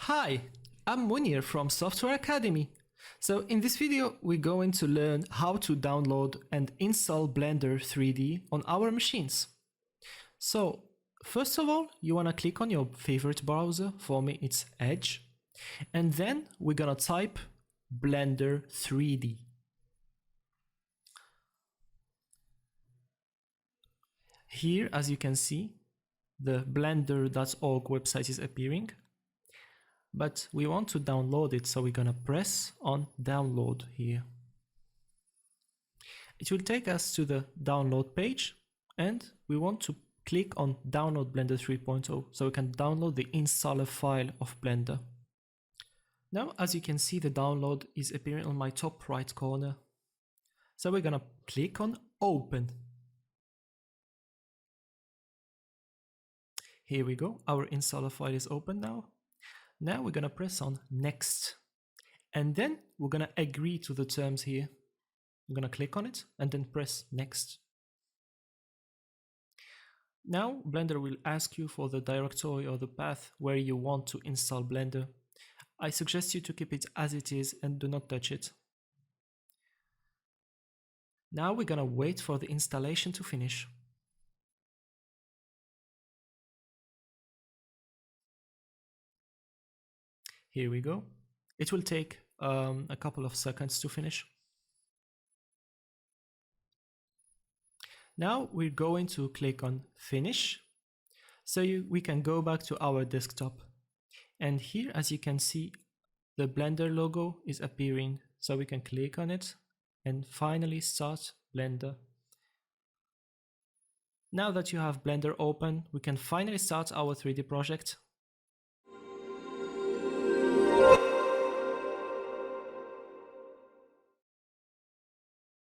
Hi, I'm Munir from Software Academy. So in this video, we're going to learn how to download and install Blender 3D on our machines. So first of all, you want to click on your favorite browser. For me, it's Edge. And then we're going to type Blender 3D. Here, as you can see, the blender.org website is appearing. But we want to download it, so we're gonna press on download here. It will take us to the download page, and we want to click on download Blender 3.0 so we can download the installer file of Blender. Now, as you can see, the download is appearing on my top right corner. So we're gonna click on open. Here we go, our installer file is open now. Now we're gonna press on next, and then we're gonna agree to the terms here. I'm gonna click on it and then press next. Now Blender will ask you for the directory or the path where you want to install Blender. I suggest you to keep it as it is and do not touch it. Now we're gonna wait for the installation to finish. Here we go. It will take a couple of seconds to finish. Now we're going to click on finish. So we can go back to our desktop. And here, as you can see, the Blender logo is appearing. So we can click on it and finally start Blender. Now that you have Blender open, we can finally start our 3D project.